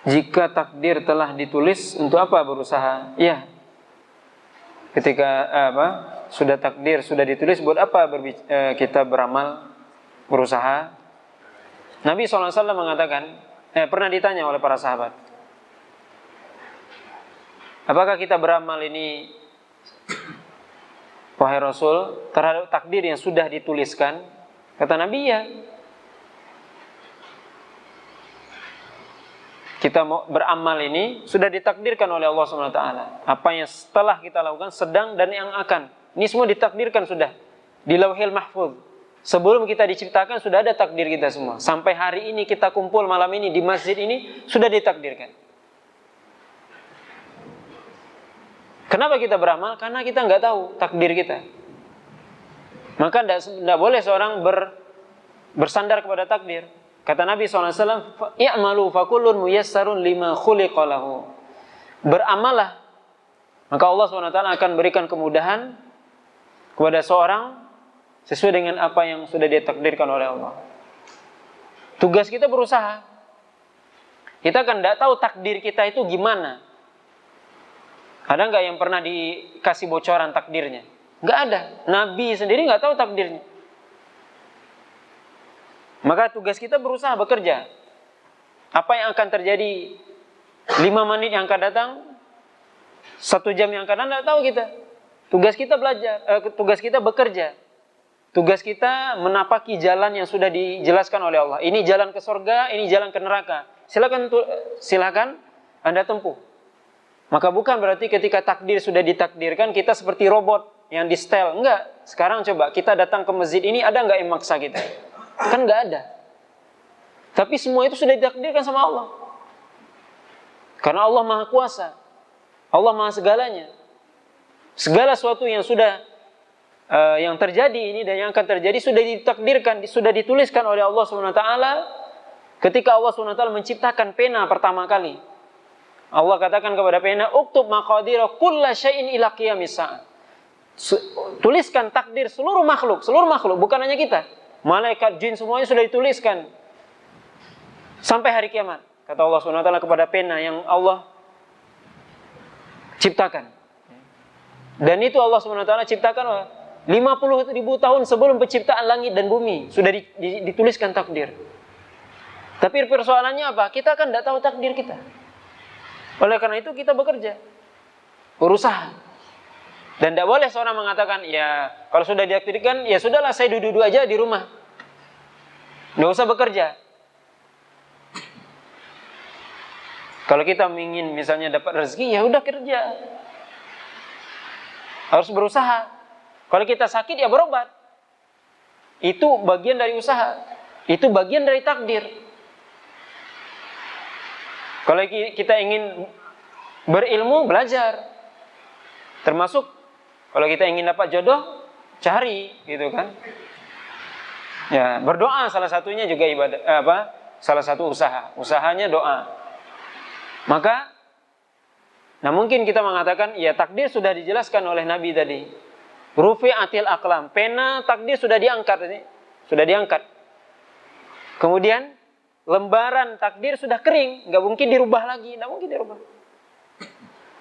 Jika takdir telah ditulis, untuk apa berusaha? Ya. Ketika sudah takdir, sudah ditulis, buat apa kita beramal, berusaha? Nabi SAW mengatakan, pernah ditanya oleh para sahabat, apakah kita beramal ini, wahai Rasul, terhadap takdir yang sudah dituliskan? Kata Nabi, ya. Kita mau beramal ini sudah ditakdirkan oleh Allah SWT. Apa yang setelah kita lakukan, sedang dan yang akan. Ini semua ditakdirkan sudah di Lauhil Mahfuz. Sebelum kita diciptakan sudah ada takdir kita semua. Sampai hari ini kita kumpul malam ini di masjid ini sudah ditakdirkan. Kenapa kita beramal? Karena kita nggak tahu takdir kita. Maka tidak boleh seorang bersandar kepada takdir. Kata Nabi SAW, i'malu fakullun muyassarun lima khuliqalahu. Beramalah, maka Allah SWT akan berikan kemudahan kepada seorang sesuai dengan apa yang sudah ditakdirkan oleh Allah. Tugas kita berusaha. Kita kan tidak tahu takdir kita itu gimana. Ada nggak yang pernah dikasih bocoran takdirnya? Nggak ada. Nabi sendiri nggak tahu takdirnya. Maka tugas kita berusaha bekerja. Apa yang akan terjadi 5 menit yang akan datang, 1 jam yang akan datang, tidak tahu kita. Tugas kita belajar, tugas kita bekerja. Tugas kita menapaki jalan yang sudah dijelaskan oleh Allah. Ini jalan ke surga, ini jalan ke neraka. Silakan Anda tempuh. Maka bukan berarti ketika takdir sudah ditakdirkan kita seperti robot yang di setel. Enggak. Sekarang coba kita datang ke masjid ini, ada enggak yang maksa kita? Kan nggak ada. Tapi semua itu sudah ditakdirkan sama Allah. Karena Allah Maha Kuasa. Allah Maha segalanya. Segala sesuatu yang sudah yang terjadi ini dan yang akan terjadi sudah ditakdirkan, sudah dituliskan oleh Allah SWT. Ketika Allah SWT menciptakan pena pertama kali, Allah katakan kepada pena, "Uktub maqadira kulla syai'in ila qiyamis sa'a." Tuliskan takdir seluruh makhluk, bukan hanya kita. Malaikat, jin, semuanya sudah dituliskan sampai hari kiamat. Kata Allah SWT kepada pena yang Allah ciptakan. Dan itu Allah SWT ciptakan 50.000 tahun sebelum penciptaan langit dan bumi. Sudah dituliskan takdir. Tapi persoalannya apa? Kita kan tidak tahu takdir kita. Oleh karena itu kita bekerja, berusaha. Dan tidak boleh seorang mengatakan, ya kalau sudah ditakdirkan, ya sudahlah saya duduk-duduk aja di rumah. Tidak usah bekerja. Kalau kita ingin misalnya dapat rezeki, ya udah kerja. Harus berusaha. Kalau kita sakit, ya berobat. Itu bagian dari usaha. Itu bagian dari takdir. Kalau kita ingin berilmu, belajar. Termasuk kalau kita ingin dapat jodoh, cari, gitu kan. Ya, berdoa salah satunya juga ibadah, salah satu usaha. Usahanya doa. Maka, nah mungkin kita mengatakan, ya takdir sudah dijelaskan oleh Nabi tadi. Rufi'atil aqlam, pena takdir sudah diangkat ini, sudah diangkat. Kemudian lembaran takdir sudah kering, nggak mungkin dirubah lagi, nggak mungkin dirubah.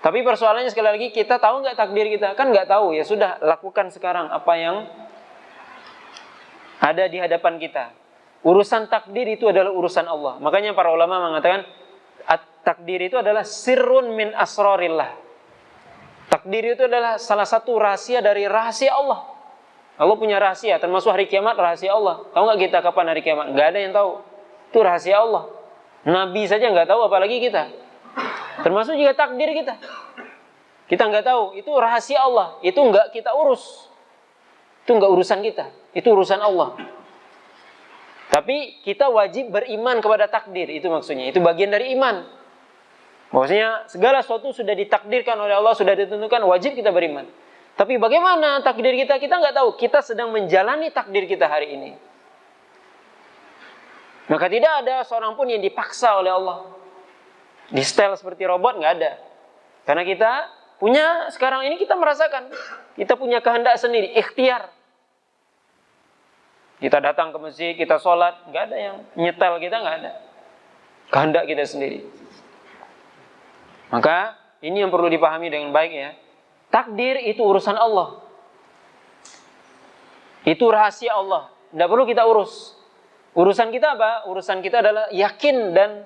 Tapi persoalannya sekali lagi, kita tahu nggak takdir kita? Kan nggak tahu, ya sudah, lakukan sekarang apa yang ada di hadapan kita. Urusan takdir itu adalah urusan Allah. Makanya para ulama mengatakan, takdir itu adalah sirrun min asrarillah. Takdir itu adalah salah satu rahasia dari rahasia Allah. Allah punya rahasia, termasuk hari kiamat rahasia Allah. Tahu nggak kita kapan hari kiamat? Nggak ada yang tahu. Itu rahasia Allah. Nabi saja nggak tahu, apalagi kita. Termasuk juga takdir kita. Kita nggak tahu. Itu rahasia Allah. Itu nggak kita urus. Itu nggak urusan kita. Itu urusan Allah. Tapi kita wajib beriman kepada takdir. Itu maksudnya. Itu bagian dari iman. Maksudnya segala sesuatu sudah ditakdirkan oleh Allah, sudah ditentukan, wajib kita beriman. Tapi bagaimana takdir kita? Kita nggak tahu. Kita sedang menjalani takdir kita hari ini. Maka tidak ada seorang pun yang dipaksa oleh Allah. Di setel seperti robot, nggak ada. Karena kita punya, sekarang ini kita merasakan, kita punya kehendak sendiri, ikhtiar. Kita datang ke masjid, kita sholat, nggak ada yang nyetel kita, nggak ada. Kehendak kita sendiri. Maka ini yang perlu dipahami dengan baik ya. Takdir itu urusan Allah. Itu rahasia Allah. Tidak perlu kita urus. Urusan kita apa? Urusan kita adalah yakin dan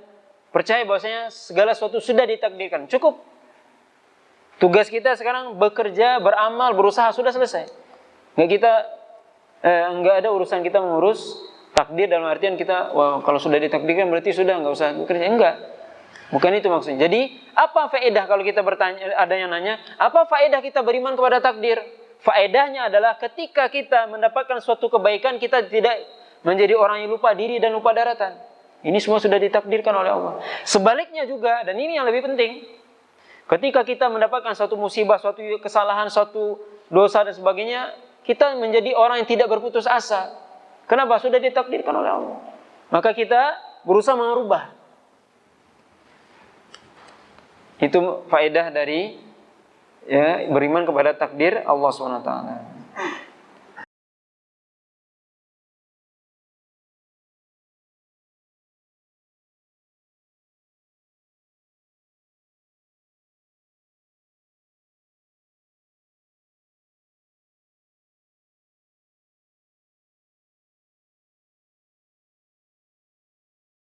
percaya bahwasanya segala sesuatu sudah ditakdirkan. Cukup. Tugas kita sekarang bekerja, beramal, berusaha, sudah selesai. Nggak ada urusan kita mengurus takdir dalam artian kita, wah, kalau sudah ditakdirkan berarti sudah nggak usah bekerja. Enggak. Bukan itu maksudnya. Jadi, apa faedah kalau kita bertanya, ada yang nanya, apa faedah kita beriman kepada takdir? Faedahnya adalah ketika kita mendapatkan suatu kebaikan, kita tidak menjadi orang yang lupa diri dan lupa daratan. Ini semua sudah ditakdirkan oleh Allah. Sebaliknya juga, dan ini yang lebih penting, ketika kita mendapatkan suatu musibah, suatu kesalahan, suatu dosa dan sebagainya, kita menjadi orang yang tidak berputus asa. Kenapa? Sudah ditakdirkan oleh Allah. Maka kita berusaha merubah. Itu faedah dari beriman kepada takdir Allah SWT.